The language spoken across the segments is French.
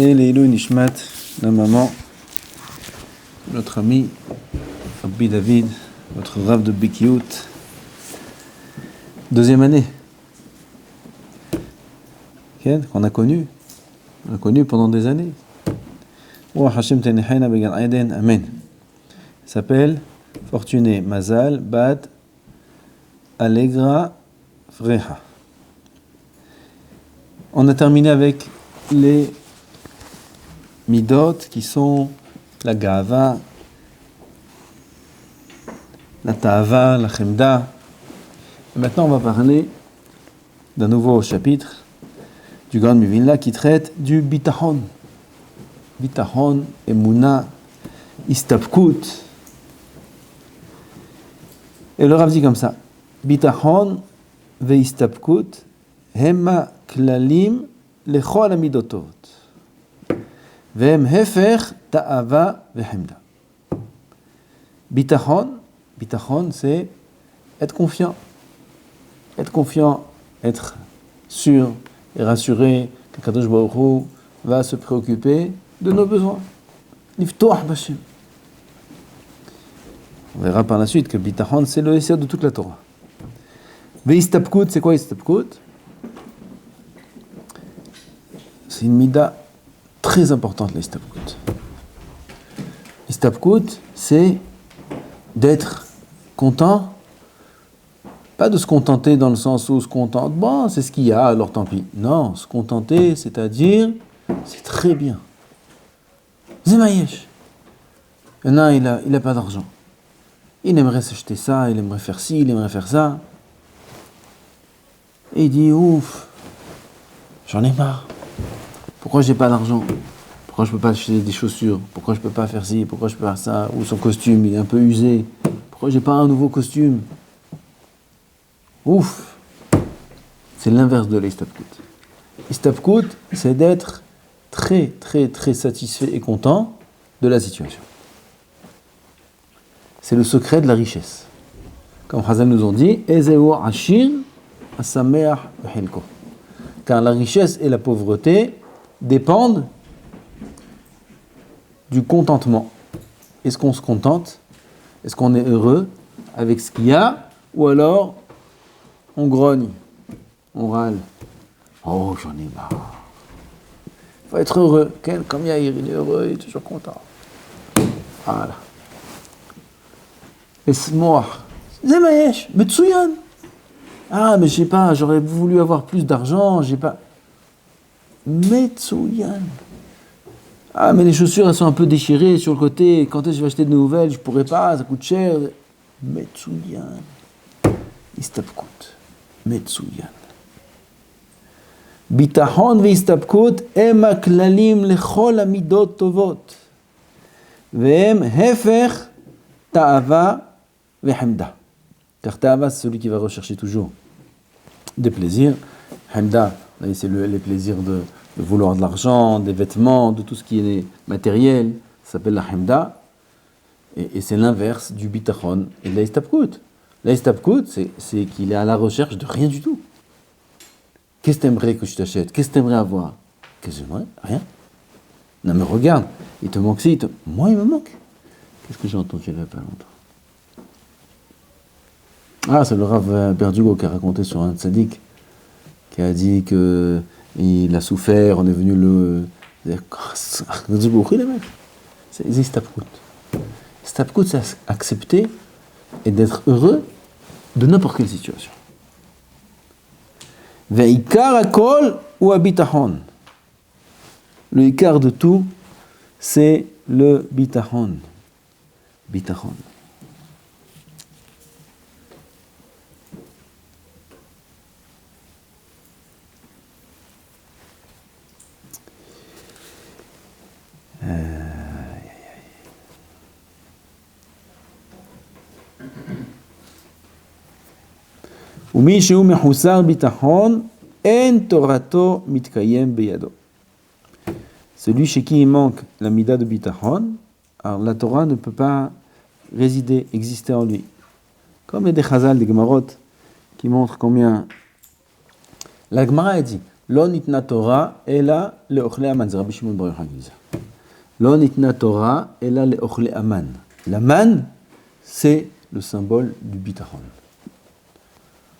Et les Ilou Nishmat, la maman, notre ami Rabbi David, notre Rav de Bikiout, deuxième année, qu'on a connu, pendant des années. Amen. Il s'appelle Fortuné Mazal Bat Allegra Freha. On a terminé avec les Midot qui sont la Gava, la Ta'ava, la Chemda. Et maintenant on va parler d'un nouveau chapitre du Grand Mivilna qui traite du Bitachon. Bitachon, Emuna, Istapkut. Et le Rav dit comme ça: Bitachon ve Istapkut hema klalim lechol amidotot. Vehem hefer ta'ava vehemda. Bitachon, c'est être confiant. Être confiant, être sûr et rassuré que Kadosh Baruch Hu va se préoccuper de nos besoins. Niftoach b'Hashem. On verra par la suite que Bitachon, c'est le essai de toute la Torah. Ve'istapkut, c'est quoi Istapkut? C'est une mida très importante, l'Istapkut. L'Istapkut, c'est d'être content, pas de se contenter dans le sens où se contente, bon, c'est ce qu'il y a, alors tant pis. Non, se contenter, c'est-à-dire, c'est très bien. Zemayesh. Il y en a, il a pas d'argent. Il aimerait s'acheter ça, il aimerait faire ci, il aimerait faire ça. Et il dit, ouf, j'en ai marre. Pourquoi j'ai pas d'argent? Pourquoi je peux pas acheter des chaussures? Pourquoi je peux pas faire ci? Pourquoi je peux faire ça? Ou son costume, il est un peu usé. Pourquoi j'ai pas un nouveau costume? Ouf! C'est l'inverse de l'Istapkut. Istapkut, c'est d'être très, très, très satisfait et content de la situation. C'est le secret de la richesse. Comme Chazal nous ont dit, Ezeu ashir asameach b'chelko. Car la richesse et la pauvreté dépendent du contentement. Est-ce qu'on se contente? Est-ce qu'on est heureux avec ce qu'il y a? Ou alors on grogne, on râle. Oh, j'en ai marre. Il faut être heureux. Comme Yair, il est heureux, il est toujours content. Voilà. Esmoach. Zemayesh, Metsuyan. Ah, mais j'ai pas, j'aurais voulu avoir plus d'argent, j'ai pas. Metsuyan. Ah, mais les chaussures, elles sont un peu déchirées sur le côté. Quand est-ce que je vais acheter de nouvelles? Je pourrais pas, ça coûte cher. Metsuyan. Istapkut. Metsuyan. Bitachon ve'istapkut em haklalim lechol hamidot tovot. Ve'em hefer ta'ava ve'hemda. Car ta'ava, c'est celui qui va rechercher toujours des plaisirs. Hemda, c'est les plaisirs de vouloir de l'argent, des vêtements, de tout ce qui est matériel. Ça s'appelle la hemda. Et c'est l'inverse du bitachon et de la istapkut. La istapkut, c'est qu'il est à la recherche de rien du tout. Qu'est-ce que t'aimerais que je t'achète? Qu'est-ce que t'aimerais avoir? Qu'est-ce que j'aimerais? Rien. Non mais regarde, il te manque ci, moi il me manque. Qu'est-ce que j'ai entendu il n'y a pas longtemps? Ah, c'est le Rav Berdugo qui a raconté sur un tzaddik qui a dit que il a souffert, on est venu le... C'est istapkut. Istapkut, c'est accepter et d'être heureux de n'importe quelle situation. Ve'ikar hakol ou habitachon. Le ikar de tout, c'est le bitachon. Bitachon. ומי שהוא מחוסר ביטחון, אין תורתו מתקיים בידו. Celui chez qui il manque la mida de bitachon, alors la Torah ne peut pas résider, exister en lui. Comme il y a des chazal, des gemarot, qui montrent combien... La Gemara a dit, Lo nitna Torah ela leochle aman. C'est Rabbi Shimon Bar Yochai qui dit ça. Lo nitna Torah ela leochle aman. L'aman, c'est le symbole du bitachon.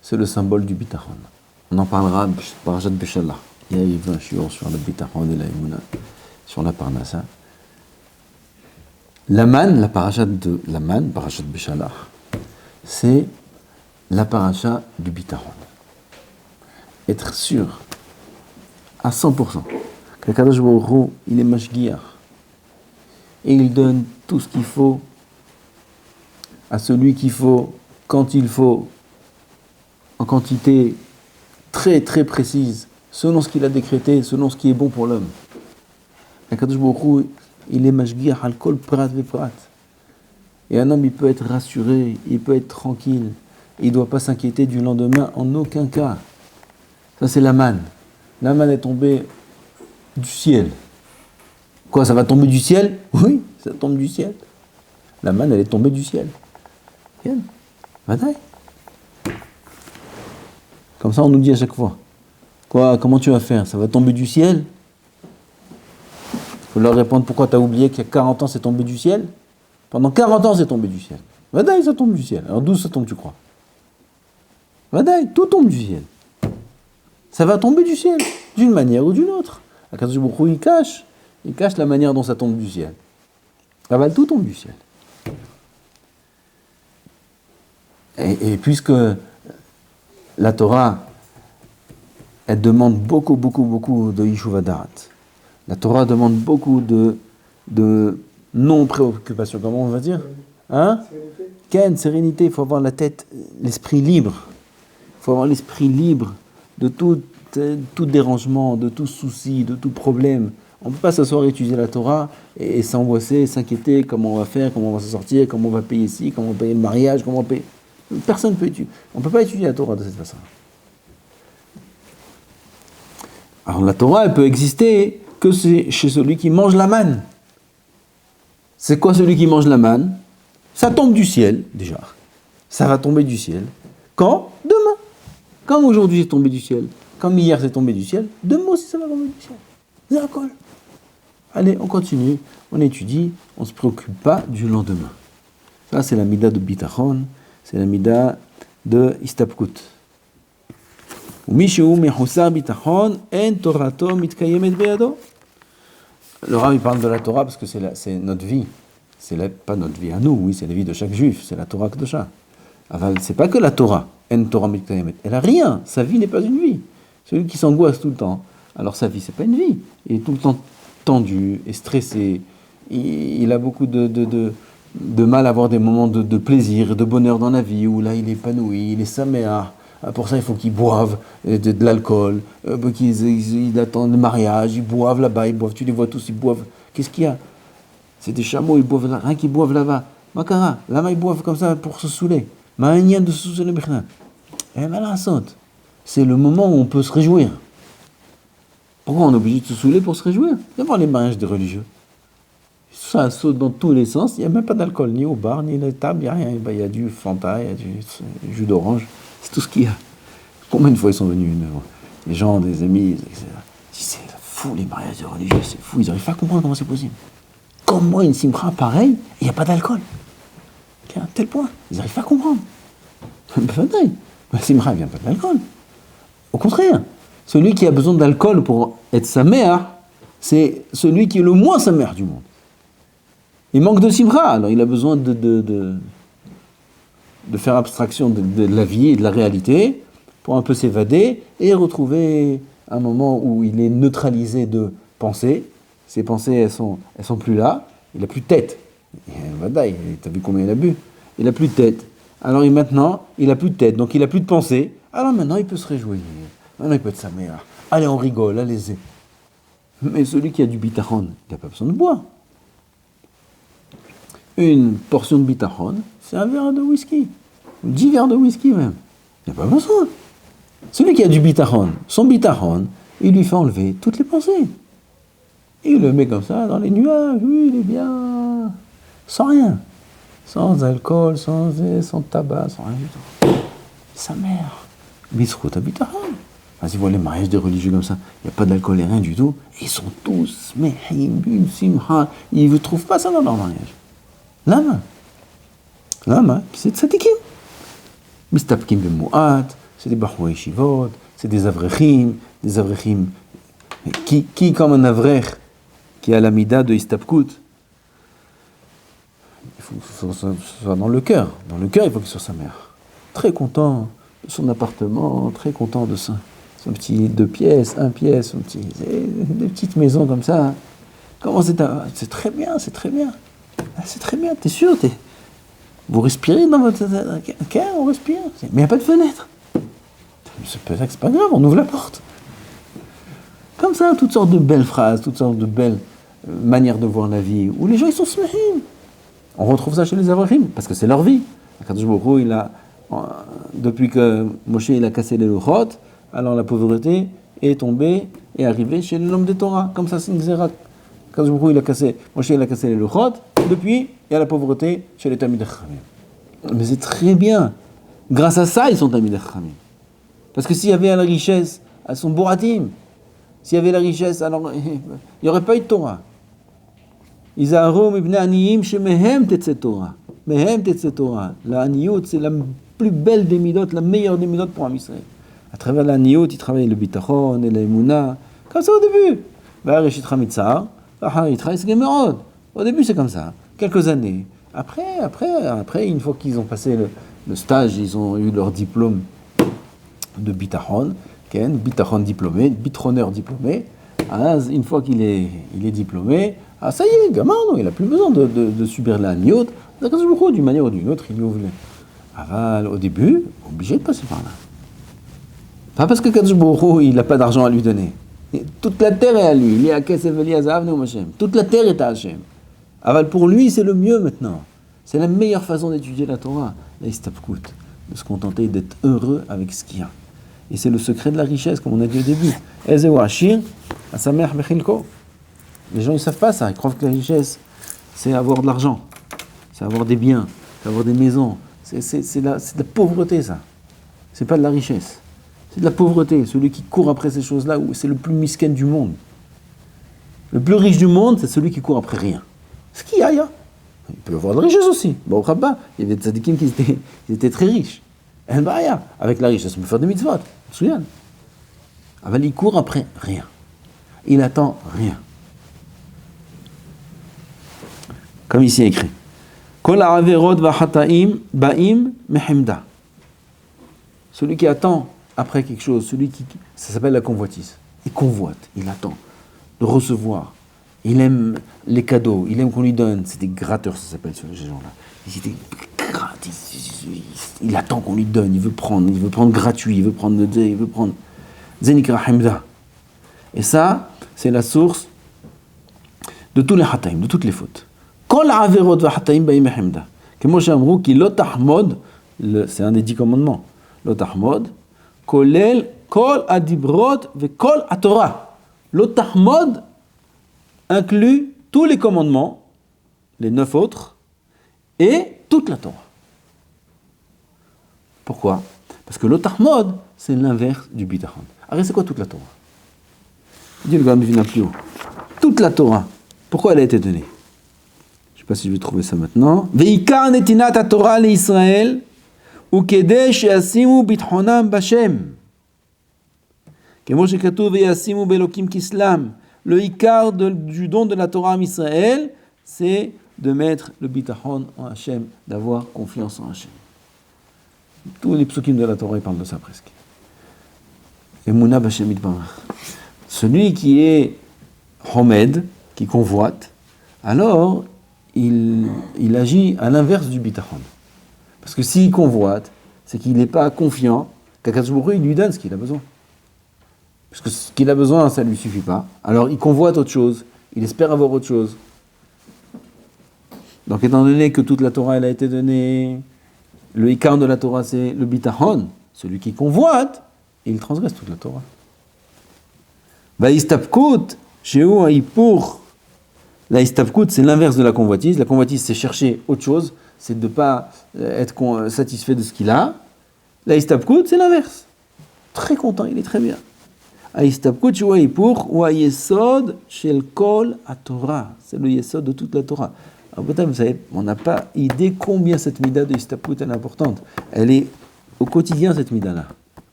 C'est le symbole du bitachon. On en parlera parashat Beshalach. Il y a eu un shiur sur le bitachon et la émouna, sur la parnassa. L'aman, la parashat de l'aman, parashat Beshalach, c'est la paracha du bitachon. Être sûr à 100% qu'Akadosh Baruch Hu, il est mashgiach et il donne tout ce qu'il faut à celui qu'il faut, quand il faut, en quantité très très précise, selon ce qu'il a décrété, selon ce qui est bon pour l'homme. Akadosh Baruch Hu, il est mashgiach al kol prat ve prat. Et un homme, il peut être rassuré, il peut être tranquille, il ne doit pas s'inquiéter du lendemain en aucun cas. Ça, c'est la manne. La manne est tombée du ciel. Quoi, ça va tomber du ciel? Oui, ça tombe du ciel. La manne, elle est tombée du ciel. Bien. Bataille. Comme ça, on nous dit à chaque fois. Quoi, comment tu vas faire? Ça va tomber du ciel? Il faut leur répondre pourquoi tu as oublié qu'il y a 40 ans, c'est tombé du ciel? Pendant 40 ans, c'est tombé du ciel. Bataille, ça tombe du ciel. Alors d'où ça tombe, tu crois? Bataille, tout tombe du ciel. Ça va tomber du ciel, d'une manière ou d'une autre. Akadosh Baruch Hu, il cache la manière dont ça tombe du ciel. Ça va tout tomber du ciel. Et puisque la Torah, elle demande beaucoup de Yishuv Da'at. La Torah demande beaucoup de non-préoccupation, comment on va dire? Hein? Ken, sérénité, il faut avoir la tête, l'esprit libre. Il faut avoir l'esprit libre de tout dérangement, de tout souci, de tout problème. On ne peut pas s'asseoir et étudier la Torah et s'angoisser, s'inquiéter, comment on va faire, comment on va s'en sortir, comment on va payer ici, comment on va payer le mariage, comment on va payer... Personne ne peut étudier. On ne peut pas étudier la Torah de cette façon. Alors la Torah, elle peut exister que chez celui qui mange la manne. C'est quoi celui qui mange la manne? Ça tombe du ciel, déjà. Ça va tomber du ciel. Quand? Demain. Comme aujourd'hui c'est tombé du ciel, comme hier c'est tombé du ciel, demain aussi ça va tomber du ciel. C'est la colle. Allez, on continue, on étudie, on ne se préoccupe pas du lendemain. Ça, c'est la mida de bitachon, c'est la mida de istapkut. Le Rav, il parle de la Torah parce que c'est notre vie. Pas notre vie à nous, oui, c'est la vie de chaque juif, c'est la Torah Kedosha. C'est pas que la Torah, en Torah mitkayemet. Elle a rien, sa vie n'est pas une vie. Celui qui s'angoisse tout le temps, alors sa vie, c'est pas une vie. Il est tout le temps tendu et stressé. Il a beaucoup de mal à avoir des moments de plaisir et de bonheur dans la vie, où là, il est épanoui, il est saméa. Pour ça, il faut qu'ils boivent de l'alcool, qu'ils attendent le mariage, ils boivent là-bas, ils boivent, tu les vois tous, ils boivent. Qu'est-ce qu'il y a? C'est des chameaux, ils boivent là, rien qu'ils boivent là-bas. Makara, là-bas, ils boivent comme ça pour se saouler. Ma'anyan de se saouler, bechna. Eh ben là, saute. C'est le moment où on peut se réjouir. Pourquoi on est obligé de se saouler pour se réjouir? D'abord, les mariages des religieux. Ça saute dans tous les sens, il n'y a même pas d'alcool, ni au bar, ni à la table, il n'y a rien. Il y a du Fanta, il y a du jus d'orange. C'est tout ce qu'il y a. Combien de fois ils sont venus, les gens, des amis, etc. C'est fou, les mariages religieux, c'est fou. Ils n'arrivent pas à comprendre comment c'est possible. Comment une simcha pareil, il n'y a pas d'alcool? À un tel point, ils n'arrivent pas à comprendre. La simcha ne vient pas de l'alcool. Au contraire, celui qui a besoin d'alcool pour être sa mère, c'est celui qui est le moins sa mère du monde. Il manque de simcha, alors il a besoin de faire abstraction de la vie et de la réalité pour un peu s'évader et retrouver un moment où il est neutralisé de pensées. Ses pensées, elles sont plus là. Il n'a plus de tête. T'as vu combien il a bu? Il n'a plus de tête. Alors maintenant, il n'a plus de tête, donc il n'a plus de pensée. Alors maintenant, il peut se réjouir. Maintenant, il peut être sa mère. Allez, on rigole, allez-y. Mais celui qui a du bitachon, il n'a pas besoin de boire. Une portion de bitachon, c'est un verre de whisky. 10 verres de whisky même. Il n'y a pas besoin. Celui qui a du bitachon, son bitachon, il lui fait enlever toutes les pensées. Et il le met comme ça dans les nuages. Oui, il est bien. Sans rien. Sans alcool, sans tabac, sans rien du tout. Sa mère. Bisrout à bitachon. Vas-y, voilà les mariages des religieux comme ça, il n'y a pas d'alcool et rien du tout. Et ils sont tous, mehim, simha, ils ne trouvent pas ça dans leur mariage. Lama, c'est tzadikim. Mistapkim b'mu'at, c'est des bahwa yeshivot, c'est des avrechim qui comme un avrech, qui a la mida de istapkut, il faut que ce soit dans le cœur. Dans le cœur, il faut qu'il soit sa mère. Très content de son appartement, très content de son petit 2 pièces, 1 pièce, des petites maisons comme ça. Comment c'est très bien, c'est très bien. C'est très bien, t'es sûr, vous respirez dans votre... Ok, on respire. Mais il n'y a pas de fenêtre. C'est pas grave, on ouvre la porte. Comme ça, toutes sortes de belles phrases, toutes sortes de belles manières de voir la vie, où les gens, ils sont smahim. On retrouve ça chez les Avrahim, parce que c'est leur vie. Akadosh Baruch Hu, depuis que Moshe il a cassé les Luchot, alors la pauvreté est tombée et arrivée chez l'homme de Torah. Comme ça, c'est une zérat. Akadosh Baruch Hu, Moshe il a cassé les Luchot, depuis, il y a la pauvreté chez les Talmidei Chachamim. Mais c'est très bien. Grâce à ça, ils sont Talmidei Chachamim. Parce que s'il y avait la richesse, elles sont Boratim. S'il y avait la richesse, alors il n'y aurait pas eu de Torah. Izaharu ibn Aniyim shemehem tetze Torah. Mehem tetze Torah. La Aniyut, c'est la plus belle des midot, la meilleure des midot pour un Israël. À travers la Aniyut, il travaille le bitachon et l'emunah. Comme ça au début. Va'areshitra mitzar, va'haritra esgemerod. Au début, c'est comme ça. Quelques années. Après, une fois qu'ils ont passé le stage, ils ont eu leur diplôme de bitachon. Bitachon diplômé, bitroneur diplômé. Une fois qu'il est diplômé, ça y est, gamin, non, il n'a plus besoin de subir la niote. D'une manière ou d'une autre, il ouvre aval au début, obligé de passer par là. Pas parce que Kadosh Baruch Hu, il n'a pas d'argent à lui donner. Toute la terre est à lui. Il est à Kesef Eliazav Neum Hashem. Toute la terre est à Hashem. Aval pour lui, c'est le mieux maintenant. C'est la meilleure façon d'étudier la Torah, la istapkut, de se contenter d'être heureux avec ce qu'il y a. Et c'est le secret de la richesse, comme on a dit au début. Ezeu Ashir, Asamer Bechilko. Les gens, ils ne savent pas ça. Ils croient que la richesse, c'est avoir de l'argent, c'est avoir des biens, c'est avoir des maisons. C'est de la pauvreté, ça. C'est pas de la richesse. C'est de la pauvreté. Celui qui court après ces choses-là, c'est le plus misken du monde. Le plus riche du monde, c'est celui qui court après rien. Ce qu'il y a. Il peut y avoir de la richesse aussi. Bon, Rabba, il y avait des tzadikim qui étaient très riches. Avec la richesse, on peut faire des mitzvot. Souviens. Aval, il court après rien. Il attend rien. Comme ici écrit. Kol ha'averot v'hataim ba'im mehemda. Celui qui attend après quelque chose, ça s'appelle la convoitise. Il convoite, il attend de recevoir. Il aime les cadeaux, il aime qu'on lui donne. C'est des gratteurs, ça s'appelle ces gens-là. Il attend qu'on lui donne, il veut prendre gratuit, il veut prendre Zenikra Hemda. Et ça, c'est la source de tous les hataim, de toutes les fautes. Kol ha'averot v'hataim ba'im mehemda. Comme Moshe Amrou, qui l'otahmod, c'est un des 10 commandements. L'otahmod, kolel kol adibrot ve'kol atorah. L'otahmod inclut tous les commandements, les 9 autres, et toute la Torah. Pourquoi ? Parce que l'otahmod, c'est l'inverse du bitachon. Alors c'est quoi toute la Torah ? Dis le Gaon de Vilna plus haut. Toute la Torah, pourquoi elle a été donnée ? Je ne sais pas si je vais trouver ça maintenant. Veikar netinat Torah le Israël ou kedei she'asimu bitchonam b'Hashem. Kemo shekatuv ve'yasimu be'elokim kislam. Le ikar du don de la Torah à Israël, c'est de mettre le bitachon en Hachem, d'avoir confiance en Hachem. Tous les psukim de la Torah, ils parlent de ça presque. Emunah b'Hashem yitbarach. Celui qui est homed, qui convoite, alors il agit à l'inverse du bitachon. Parce que s'il convoite, c'est qu'il n'est pas confiant qu'Akadosh Baruch Hu, il lui donne ce qu'il a besoin. Parce que ce qu'il a besoin, ça ne lui suffit pas. Alors il convoite autre chose, il espère avoir autre chose. Donc étant donné que toute la Torah elle a été donnée, le ikar de la Torah c'est le bitachon, celui qui convoite, il transgresse toute la Torah. Va'istapkut, shehu ha'ipur. La istapkut c'est l'inverse de la convoitise. La convoitise c'est chercher autre chose, c'est de ne pas être satisfait de ce qu'il a. La istapkut c'est l'inverse. Très content, il est très bien. ההסתפקות שהוא ההיפוך הוא היסוד של כל התורה. C'est le יסוד de toute la Torah. Alors peut-être, vous savez, on n'a pas idée combien cette mida de Histapkut est importante. Elle est au quotidien, cette mida-là.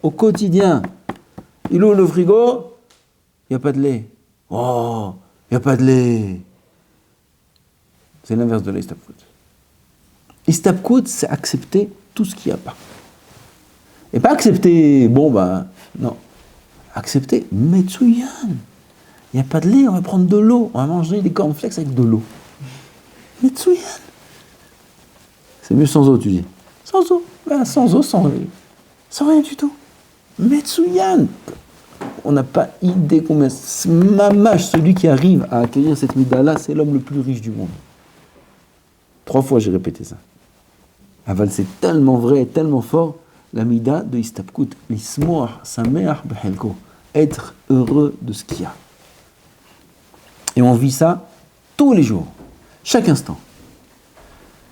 Au quotidien. Il ouvre le frigo, il n'y a pas de lait. Oh, il n'y a pas de lait. C'est l'inverse de l'Histapkut. Histapkut, c'est accepter tout ce qu'il n'y a pas. Et pas accepter, non. Accepter, Metsuyan. Il n'y a pas de lait, on va prendre de l'eau. On va manger des cornflakes avec de l'eau. Metsuyan. C'est mieux sans eau, tu dis. Sans eau. Sans eau, sans rien du tout. Metsuyan. On n'a pas idée combien. Mamash, celui qui arrive à acquérir cette mida-là, c'est l'homme le plus riche du monde. 3 fois j'ai répété ça. Aval, c'est tellement vrai et tellement fort. La mida de Histapkut, l'ismoah, sameach behelko, être heureux de ce qu'il y a. Et on vit ça tous les jours, chaque instant.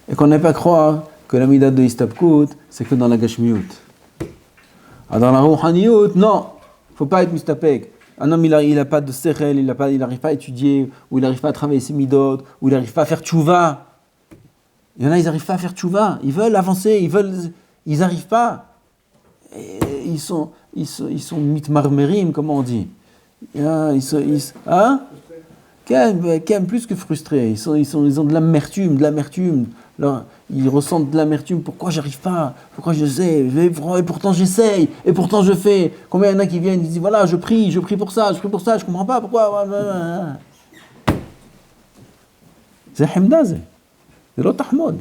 Et qu'on n'ait pas croire que la mida de Histapkut, c'est que dans la gashmiut. Dans la rouhaniyut, non, faut pas être mistapek. Un homme, il a pas de sechel, il n'arrive pas à étudier, ou il n'arrive pas à travailler ses midot, ou il n'arrive pas à faire tchouva. Il y en a, ils n'arrivent pas à faire tchouva, ils veulent avancer, ils n'arrivent pas. Et ils sont mitmarmerim, comment on dit. Plus que frustrés. Ils ont de l'amertume. Alors, ils ressentent de l'amertume. Pourquoi j'arrive pas? Pourquoi je sais? Et pourtant j'essaye. Et pourtant je fais. Combien il y en a qui viennent, ils disent voilà, je prie pour ça, je comprends pas pourquoi. C'est Hemdaz. C'est l'autre Ahmad.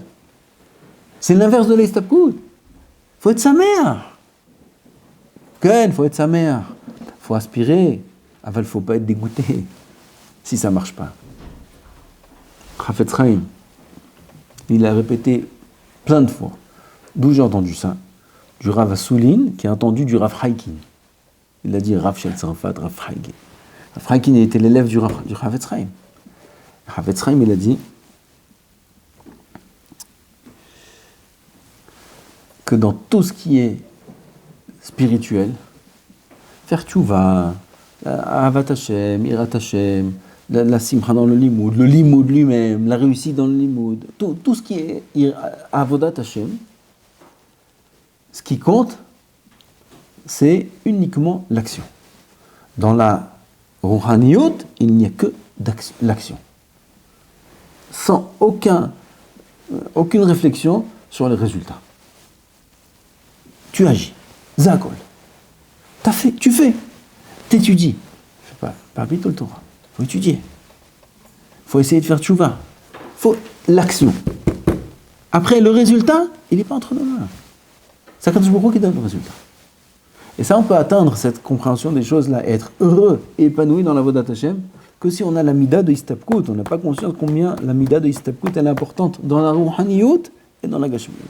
C'est l'inverse de l'Histapkut. Faut être sa mère. Il faut être sa mère. Faut aspirer. Il faut pas être dégoûté si ça marche pas. Chafetz Chaim, il a répété plein de fois. D'où j'ai entendu ça? Du Rav Assoulin, qui a entendu du Rav Haikin. Il a dit Rav Shel Tzarfat, Rav Haikin. Rav Haikin était l'élève du Chafetz Chaim. Chafetz Chaim, il a dit que dans tout ce qui est spirituel, faire tchouva, avat Hashem, irat Hashem, la simcha dans le limoud lui-même, la réussite dans le limoud, tout ce qui est avodat Hashem, ce qui compte, c'est uniquement l'action. Dans la rouhaniyut, il n'y a que l'action. Sans aucune réflexion sur les résultats. Tu agis. Zakol. Tu fais. T'étudies. Pas tout le temps. Faut étudier. Faut essayer de faire tchouva. Faut l'action. Après, le résultat, il n'est pas entre nos mains. C'est Akadosh Baruch Hu qui donne le résultat. Et ça, on peut atteindre cette compréhension des choses-là et être heureux et épanoui dans la Vodat Hashem que si on a la mida de Histapkut. On n'a pas conscience combien la mida de Histapkut est importante dans la Rouhaniyut et dans la Gashmiyut.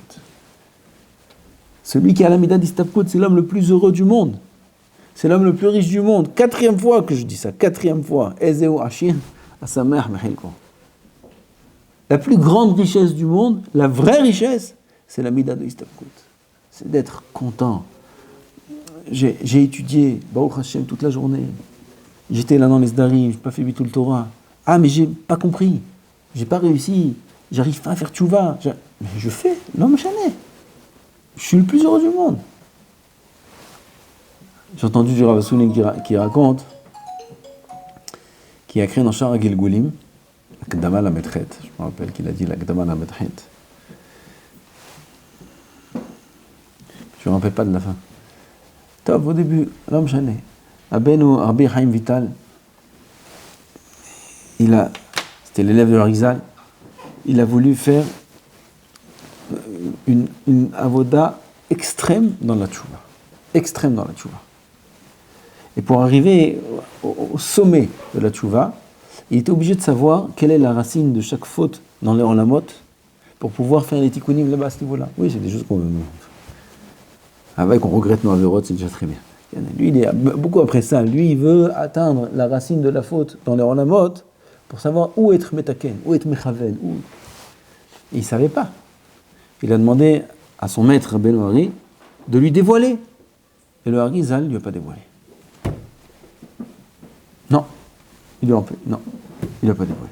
Celui qui a la mida d'Histapkut, c'est l'homme le plus heureux du monde. C'est l'homme le plus riche du monde. 4e fois que je dis ça. 4e fois. Ezeu Ashir, Asamer Mehilko. La plus grande richesse du monde, la vraie richesse, c'est la mida de Histapkut. C'est d'être content. J'ai étudié Baruch Hashem toute la journée. J'étais là dans les Sdarim, j'ai pas fait Bitul Torah. Ah, mais j'ai pas compris. J'ai pas réussi. J'arrive pas à faire tchouva. Mais je fais. Non, mais jamais. Je suis le plus heureux du monde. J'ai entendu du Rav Assoulin qui raconte qui a créé dans Shara Gilgulim l'Akdama Lametchet. Je me rappelle qu'il a dit l'Akdama Lametchet. Je me rappelle pas de la fin. Top, au début, l'homme chané. Abeno Rabbi Chaim Vital, c'était l'élève de l'Arizal, il a voulu faire une avoda extrême dans la tchouva. Extrême dans la tchouva. Et pour arriver au sommet de la tchouva, il était obligé de savoir quelle est la racine de chaque faute dans les olamot pour pouvoir faire les tikkunim là-bas à ce niveau-là. Oui, c'est des choses qu'on regrette nos avérotes, c'est déjà très bien. Lui, il est beaucoup après ça. Lui, il veut atteindre la racine de la faute dans les olamot pour savoir où être metaken, où être mechaven. Et il ne savait pas. Il a demandé à son maître Ben Hari de lui dévoiler. Et le Harizal ne lui a pas dévoilé. Il lui a non, il n'a pas dévoilé.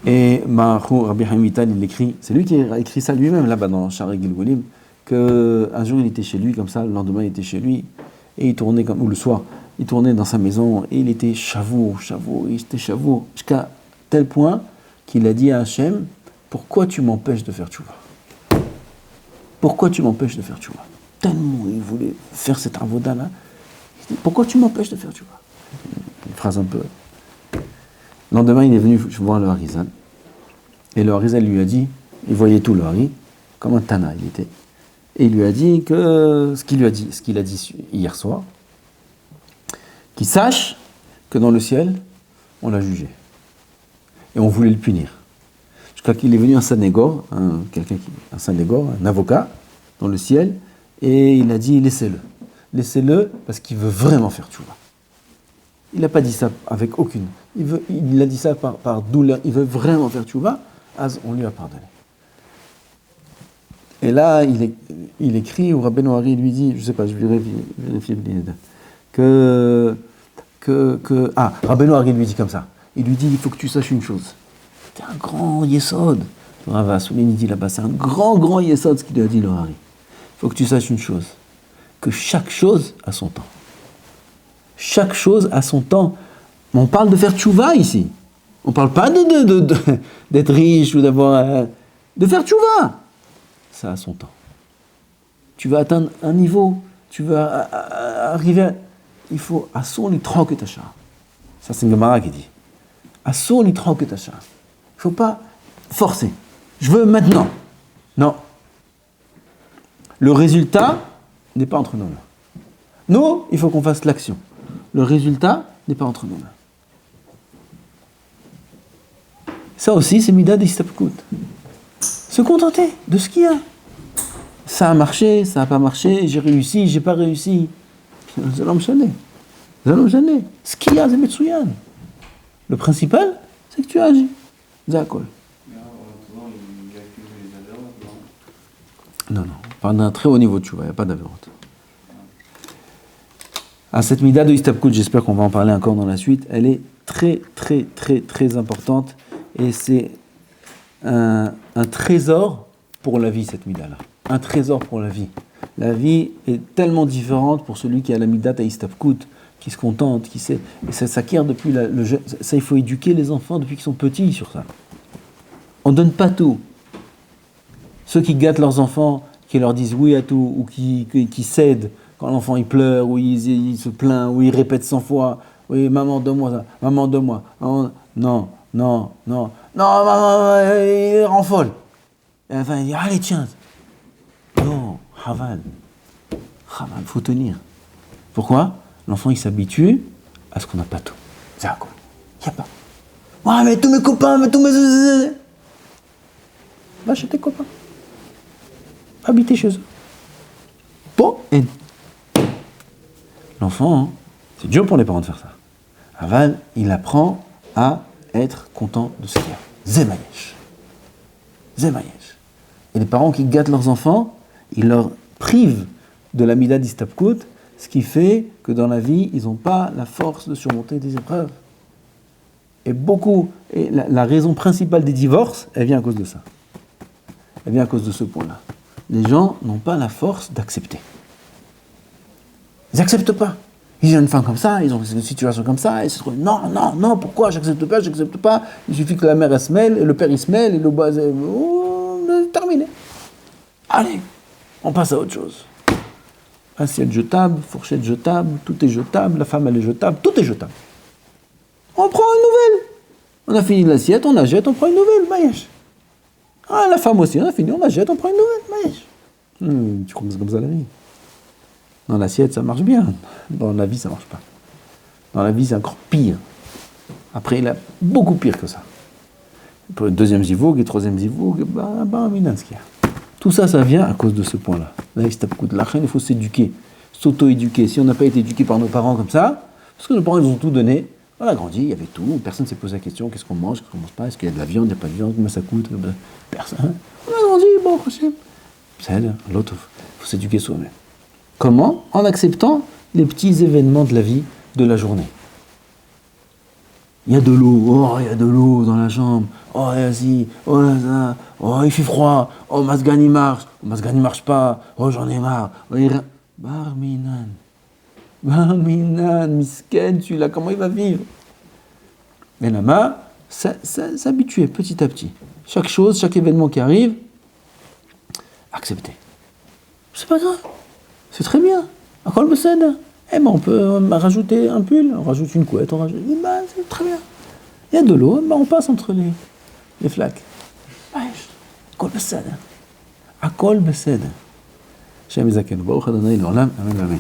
Et Rabbi Haim Vital, il écrit, c'est lui qui a écrit ça lui-même là-bas dans Sha'arei Gilgulim, qu'un jour il était chez lui, comme ça, le lendemain il était chez lui, et il tournait, ou le soir, il tournait dans sa maison, et il était chavour, jusqu'à tel point qu'il a dit à Hachem, pourquoi tu m'empêches de faire tchouva? Pourquoi tu m'empêches de faire tchouva? Tellement il voulait faire cette avoda-là, il dit, pourquoi tu m'empêches de faire tchouva? Une phrase un peu... Le lendemain, il est venu voir le Harizal. Et le Harizal lui a dit, il voyait tout le Hari, comme un Tana il était. Et il lui a dit que ce qu'il a dit hier soir, qu'il sache que dans le ciel, on l'a jugé. Et on voulait le punir. Jusqu'à qu'il est venu un Sanégor, un avocat, dans le ciel, et il a dit, laissez-le. Laissez-le parce qu'il veut vraiment faire tchouva. Il n'a pas dit ça avec aucune. Il a dit ça par douleur. Il veut vraiment faire tchouva. On lui a pardonné. Et là, il écrit, ou Rabbeinu Hari lui dit, je ne sais pas, je vais vérifier Rabbeinu Hari lui dit comme ça. Il lui dit, il faut que tu saches une chose. C'est un grand yesod. Rav Assoulin dit là-bas, c'est un grand yesod ce qu'il lui a dit le Hari. Il faut que tu saches une chose. Que chaque chose a son temps. Chaque chose a son temps. On parle de faire tchouva ici. On ne parle pas d'être riche ou d'avoir... de faire tchouva. Ça a son temps. Tu vas atteindre un niveau, tu vas arriver à... Il faut... Asur litrok et achar. Ça c'est une Gemara qui dit. Asur litrok et achar. Il ne faut pas forcer. Je veux maintenant. Non. Le résultat n'est pas entre nos mains. Nous, il faut qu'on fasse l'action. Le résultat n'est pas entre nos mains. Ça aussi, c'est Mida d'Istapkout. Se contenter de ce qu'il y a. Ça a marché, ça n'a pas marché, j'ai réussi, j'ai pas réussi. Zalom Chané. Ce qu'il y a, c'est Metsuyan. Le principal, c'est que tu agis. Zakol. Non, on parle d'un très haut niveau de tchouva, il n'y a pas d'avérote. À cette mida de Istapkout, j'espère qu'on va en parler encore dans la suite, elle est très importante et c'est un trésor pour la vie, cette mida-là. Un trésor pour la vie. La vie est tellement différente pour celui qui a la mida de Istapkout, qui se contente, qui sait. Et ça s'acquiert depuis le jeune. Ça, il faut éduquer les enfants depuis qu'ils sont petits sur ça. On ne donne pas tout. Ceux qui gâtent leurs enfants, qui leur disent oui à tout, ou qui cèdent, quand l'enfant il pleure, ou il se plaint, ou il répète 100 fois, oui, maman, donne-moi ça, maman, donne-moi. Non, maman, il rend folle. Et enfin, il dit, allez, tiens. Non, Haval, faut tenir. Pourquoi? L'enfant, il s'habitue à ce qu'on n'a pas tout. C'est à quoi? Il n'y a pas. Ouais, mais tous mes copains, va chez tes copains. Habiter chez eux. Bon, et l'enfant, c'est dur pour les parents de faire ça. Aval, il apprend à être content de ce qu'il y a. Zemayesh. Et les parents qui gâtent leurs enfants, ils leur privent de la mida d'Istapkout, ce qui fait que dans la vie, ils n'ont pas la force de surmonter des épreuves. Et la raison principale des divorces, elle vient à cause de ça. Elle vient à cause de ce point-là. Les gens n'ont pas la force d'accepter. Ils n'acceptent pas. Ils ont une femme comme ça, ils ont une situation comme ça, et se trouvent, non, pourquoi j'accepte pas. Il suffit que la mère elle se mêle, et le père il se mêle, et le bas, terminé. Allez, on passe à autre chose. Assiette jetable, fourchette jetable, tout est jetable, la femme elle est jetable, tout est jetable. On prend une nouvelle. On a fini l'assiette, on la jette, on prend une nouvelle, maïch. Ah, la femme aussi, on a fini, on la jette, on prend une nouvelle, maïch. Tu crois que c'est comme ça la vie? Dans l'assiette, ça marche bien. Dans la vie, ça marche pas. Dans la vie, c'est encore pire. Après, il a beaucoup pire que ça. Pour le deuxième zivoug et troisième zivoug, tout ça, ça vient à cause de ce point-là. Là, il faut s'éduquer, s'auto-éduquer. Si on n'a pas été éduqué par nos parents comme ça, parce que nos parents, ils ont tout donné, on a grandi, il y avait tout, personne ne s'est posé la question, qu'est-ce qu'on mange, qu'est-ce qu'on ne mange pas, est-ce qu'il y a de la viande, il n'y a pas de viande, combien ça coûte, personne. On a grandi, bon, c'est l'autre, il faut s'éduquer soi-même. Comment? En acceptant les petits événements de la vie, de la journée. Il y a de l'eau, oh, il y a de l'eau dans la chambre, oh, vas-y, oh, ça, oh, il fait froid, oh, Mazgan il marche pas, oh, j'en ai marre. Barminan, misken, celui-là, comment il va vivre? Mais là-bas, s'habituer petit à petit. Chaque chose, chaque événement qui arrive, accepter. C'est pas grave, c'est très bien. À quoi le possède? Eh ben, on peut rajouter un pull, on rajoute une couette, on rajoute. Ben, c'est très bien. Il y a de l'eau, ben, on passe entre les flaques. À quoi le possède? À quoi le possède? Shem Zaken, Baruch Adonai l'Olam, Amen, Amen.